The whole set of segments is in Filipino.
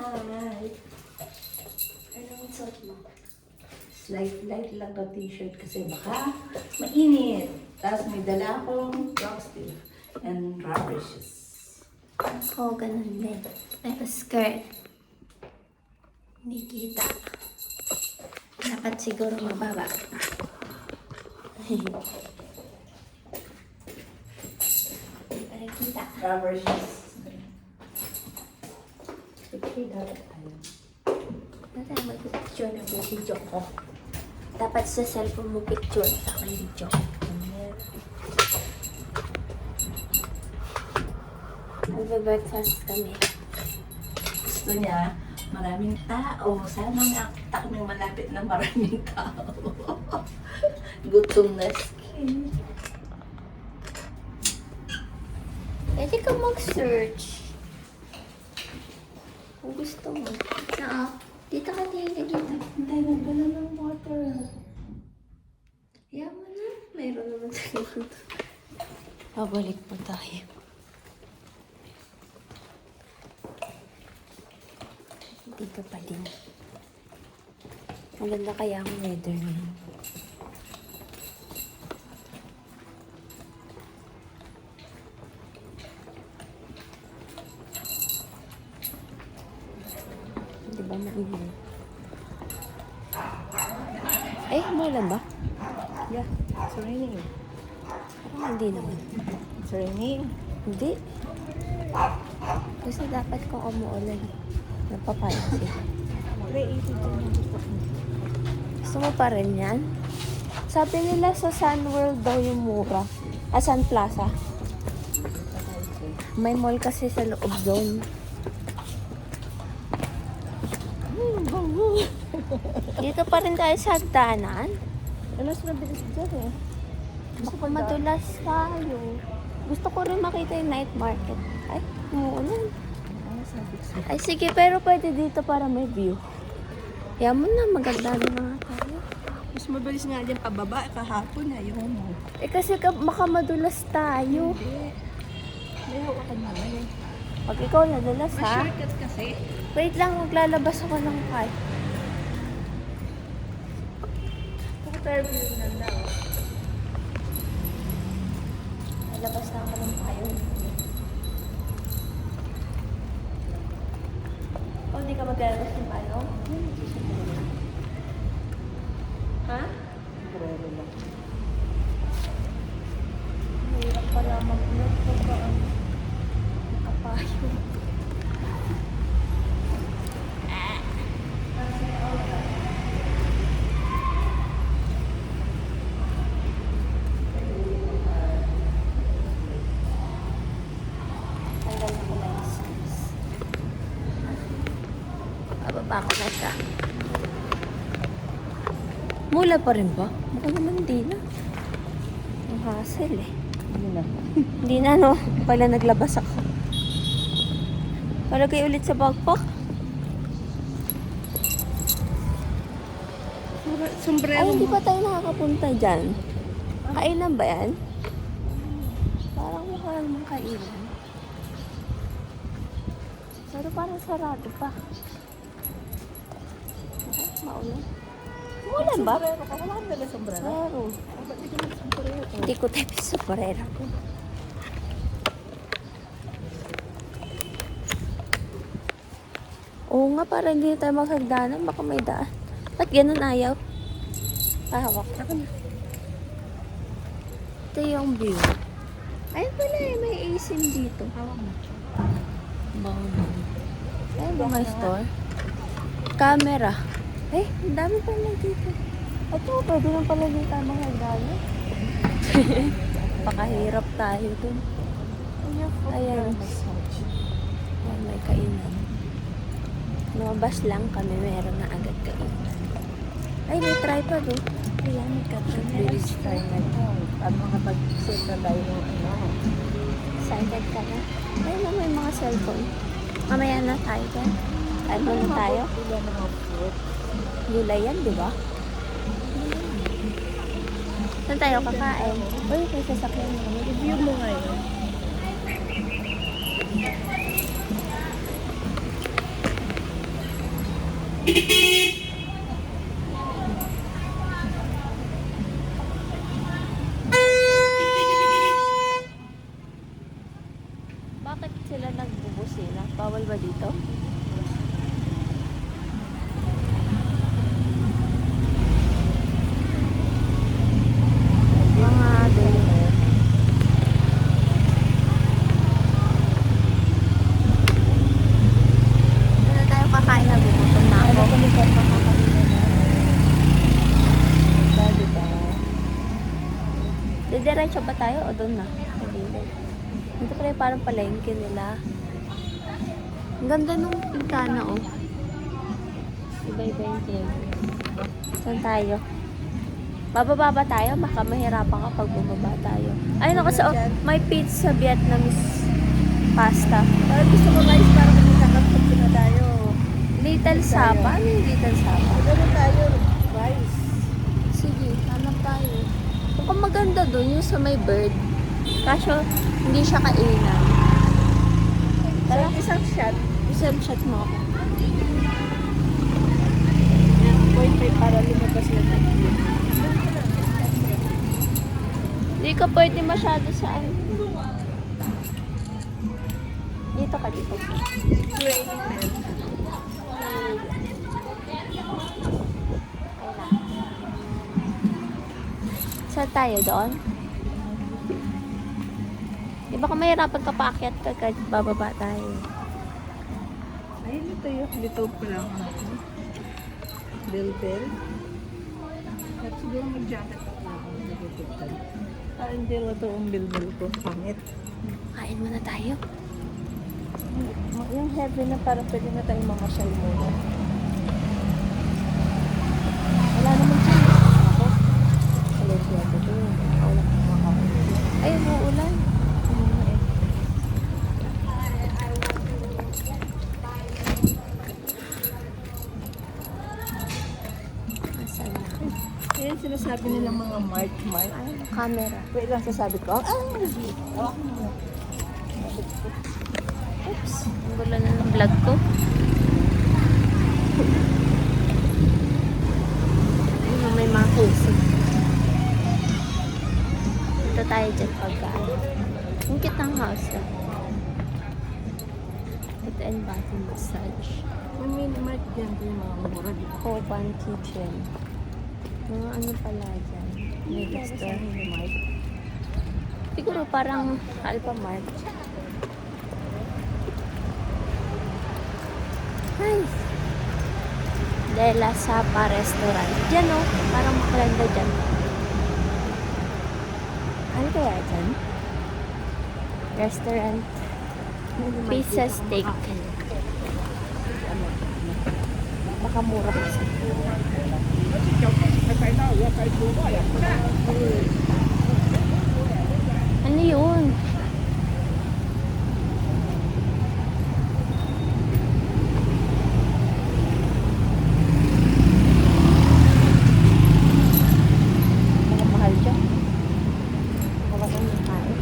Hi. Anong suot mo? Light lang na t-shirt kasi baka mainit. Tapos may dala akong frosty and rubber shoes. Oo, ganun din. Pero skirt. Hindi kita. Dapat siguro mababa. Hindi pa rin kita. Rubber shoes. Okay, dapat tayo. Ano tayo mag-picture ng video ko? Dapat sa cellphone mo picture sa aking video. Magbe-breakfast kami. Gusto niya, maraming tao. Sana nakita kami malapit na maraming tao. Gutom na skin. Pwede ka mag-search. Kung gusto mo. Oo. Dito ka dito. Hindi, nagdala ng water. Kaya mo na. Mayroon naman tayo. Pabalik po tayo. Dito pa din. Maganda kaya ang weather ngayon. Diba mainit? Eh, umulan ba? Yeah, it's raining. Parang hindi naman. It's raining. Hindi. Kasi dapat kung umuulan, napapansin. Gusto mo pa rin yan? Sabi nila sa Sun World daw yung mura. Sun Plaza. May mall kasi sa loob doon. Dito pa rin tayo sa hagdanan. Alas na bilis dyan eh. Baka madulas tayo. Gusto ko rin makita yung night market. Ay, umuulan. Ay, sige, pero pwede dito para may view. Kaya mo na, maganda na mga tayo. Mas mabilis nga dyan pababa kahapon na yung mo. Eh kasi baka madulas tayo. Hindi. May hawakan naman eh. Pag ikaw nadulas Mas ha. shortcut kasi. Wait lang, maglalabas ako ng car. Interview na daw. Lalabas na ako ng car. O, hindi ka maglalabas ng ano? Ha? Brero lang. Mahirap pala mag-vlog pagka nakapayo. Tanggal na ko license. Bababa ko na siya. Mula pa rin ba? Mukhang naman hindi na. Ang hassle eh. Hindi na. Hindi na no. Pala naglabas ako. Palagay ulit sa backpack. Ay, Sombrero hindi mo. pa tayo nakakapunta dyan. Kainan ba yan? Parang mukha naman kainan. Pero parang sarado pa. Okay, maulan. Maulan ba? Sombrero ka. Wala kang dala sombrero. Meron. Ba't di ka mag-sombrero? Hindi ko tayo superera ko. Oo nga, parang hindi tayo maghagdanan. Baka may daan. Ba't ganun ayaw? Pahawak. Ito yung view. Ayun pala eh, may asim dito. Hawak mo. Ayun ba may store? Camera. Eh, ang dami pala dito. Ito, pwede lang pala dito tayo maghagdanan. Pakahirap tayo dun. Ayan. Ayan, may kainan. Lumabas lang kami, meron na agad kainan. Ay, may tripod oh. Ayan, may Bilis tripod. tayo na ito. At makapag-set na tayo ng ano. Excited ka na? Ay, na may mga cellphone. Mamaya na tayo dyan. Ano na tayo? Pila ng outfit. Gulay yan, di ba? Saan tayo kakain? Uy, may sasakyan mo. Review mo ngayon. Bakit sila nagbubusina? Bawal ba dito? Mga deliver. Ano tayo kakain na? Gugutom na ako. Didiretso ba tayo o doon na? Dito pala yung parang palengke nila. Ang ganda nung pintana, oh. Iba-iba yung flavor. Saan tayo? Bababa ba tayo? Baka mahirapan ka pag bumaba tayo. Ay, naku, so, may pizza Vietnamese pasta. Parang gusto ko guys, parang nakakapag na tayo. Little Sapa? Ano yung Little Sapa? Ano tayo? Rice. Sige, hanap tayo. Mukhang maganda dun, yung sa may bird. Kaso, hindi siya kainan. Tara, isang shot. Isang shot mo ako. Point pay para lumabas na tayo. Hindi ka pwede masyado sa ano. Dito ka, dito. Saan tayo doon? Di ba kung mahirapan ka paakyat ka kahit bababa tayo? Ayun ito yung little lang natin. Bell. At siguro mag-jacket ako na ako nagtutugtad. Parang hindi lang ito ang bell ko. Pangit. Kain muna tayo. Yung heavy na parang pwede na tayong mga shell muna. Wala naman siya. Ako. Alesya ko ito. Wala kang makakawin. Ay, umuulan. Asan na? Ayan sinasabi nilang mga mark. Ay, camera. Wait lang sasabi ko. Oops. Ang gulo na ng vlog ko. Ayun, may mga kusig. Dito tayo dyan pagkaan. Ang cute ng house na. Ito and body massage. Yung mini mark dyan ko yung mga mura dito. Copan Kitchen. Mga ano pala dyan. May restaurant. Siguro parang Alphamart. Nice. De La Sapa Restaurant. Diyan oh, parang makalanda dyan. Ano kaya dyan? Restaurant. Pizza steak. Baka mura kasi. Ano yun? Mga mahal dyan. Wala kang nakain.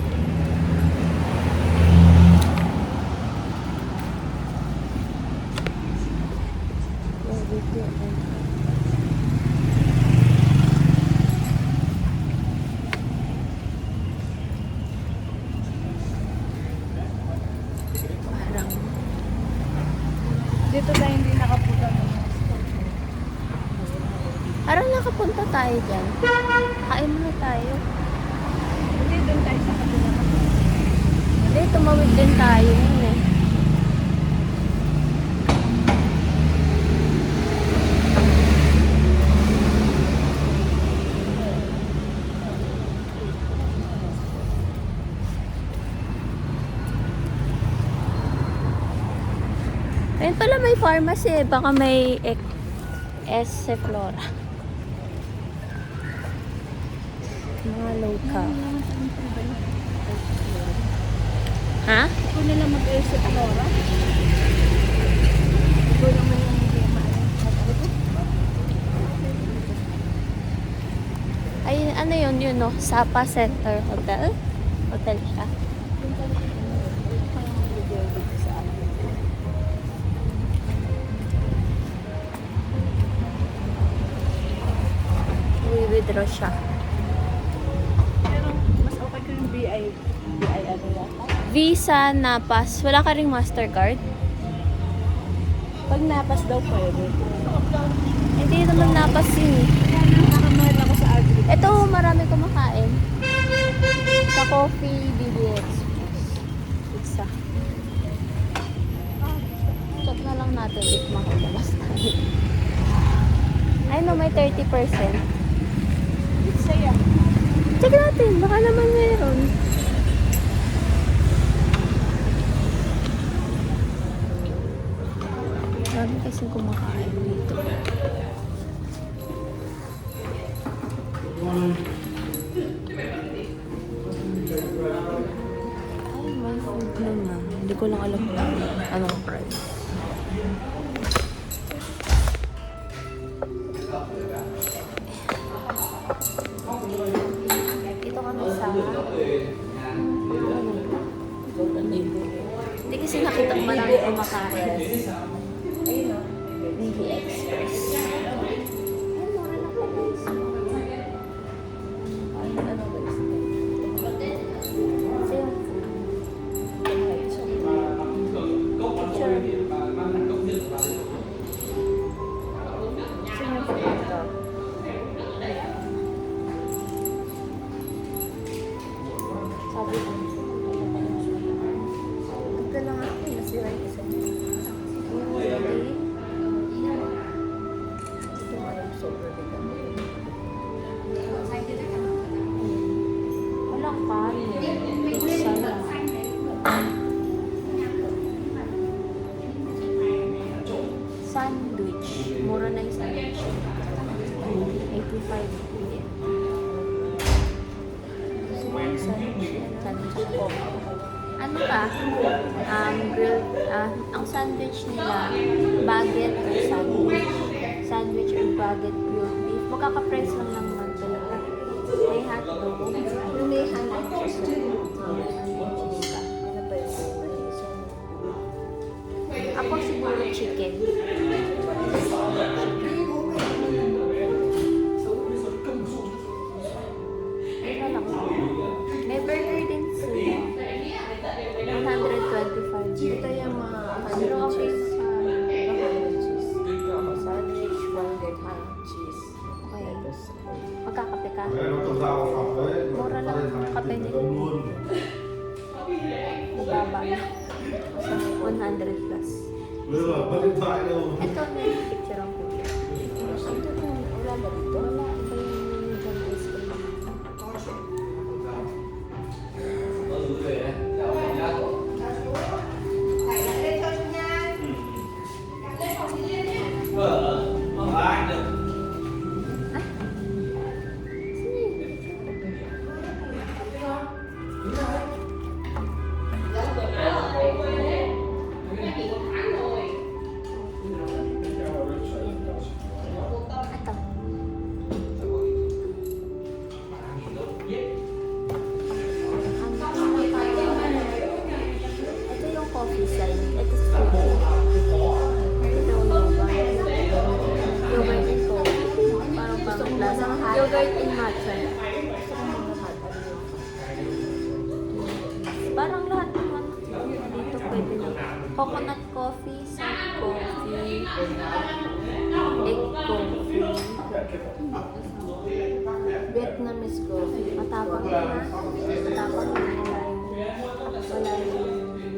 Parang Dito tayo hindi nakapunta ng mga store. Parang nakapunta tayo dyan. Kain muna tayo. Hindi doon tayo sa kabila. Hindi, tumawid din tayo yun eh. Ayun pala may pharmacy eh. Baka may S. Flora. Mga local. Ha? Ito nila mag-isip Flora. Ito naman yung hindi Ay, ano yun no? Sapa Center Hotel. Hotel siya. withdraw siya. Pero mas okay ko yung BI ano yata. Visa, Napas. Wala ka ring Mastercard? Pag napas daw pwede. Hindi naman Napas yun eh. Nakamahal ako sa Agri. Ito, marami kumakain. Sa coffee, BBX. Pizza. Check na lang natin if makalabas tayo. Ay no, may 30%. Pizza yan. Check natin, baka naman meron. Marami kasi kumakain dito. Ay, may food naman. Hindi ko lang alam kung anong price. Ito kami sa hindi kasi nakita ko marami kumakain. Ayun o. BB Express. Ay, mura lang po guys. Ano ba is Kasi yung food. Picture. Kasi yung food ito. Sabi ko, ito lang ako yung nasira yung isa niya. Oh, really? ito alam sobrang dito. Walang kanin. Pizza lang. Sandwich. Mura na yung sandwich. 85 PM. Sandwich. Sandwich ako. Ano ka? Grilled, ang sandwich nila, baguette or sandwich. Sandwich or baguette grilled beef. Magkaka-price lang naman dalawa. May hotdog. Yung may hand cheese dyan. Cheese ka. Ano ba yun? Ako siguro chicken. Ito lang. May burger din sila. 125. Ito yung mga Pero hand okay cheese. sa... Cheese. Sandwich, burger, hand cheese. Okay. Tapos, Magkakape ka. Mura lang ang kape nila. Mababa na. 100 plus. Ito na yung picture ang kuya. wala ba dito? Wala. Iba yung dyan ice cream. Ito. Ito yung coffee side. Ito is food. Ito yung yogurt. Yogurt and coffee. Parang pang lasang yogurt and matcha. Parang lahat naman dito pwede na. Coconut coffee, soft coffee, egg coffee, Vietnamese coffee. Matapang na. Matapang na. Wala yung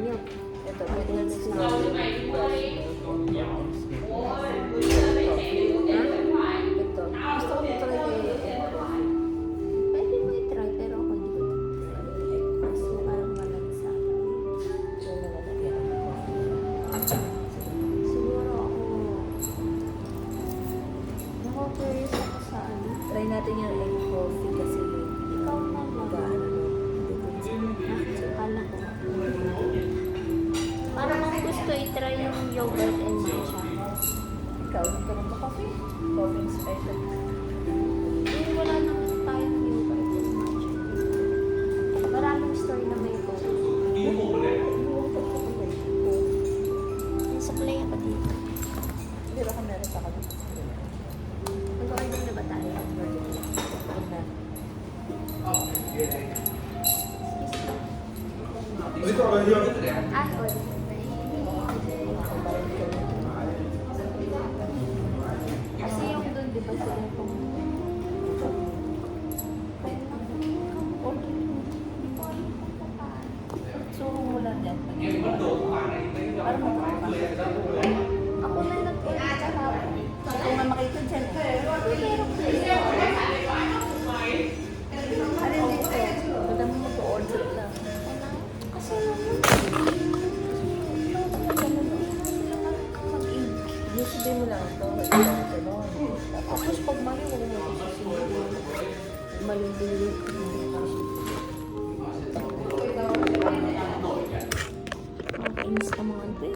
milk. Ito, Vietnamese Vietnamese coffee. Ito. Gusto ko ito rin Pwede mo i-try pero ako hindi ko. Kasi parang malansa. Siguro ako. Curious ako sa ano. Try natin yung egg coffee kasi Ikaw na lang. Akala ko. Parang ang gusto i-try yung yogurt and matcha. ikaw, nagkaroon ba coffee? Coffee special. Eh, wala naman tayong yogurt and matcha. Maraming store na may coffee. Supply pa dito. Hindi ba ka meron sa kanila? Mag-order na ba tayo? Ako na nag-order kahapon. Gusto nga makita dyan eh. Pero Alin dito? Madami mo to order lang. kasi naman. Yung sabihin mo lang ito. Tapos pag mali, huwag mo ito susunod. Mali,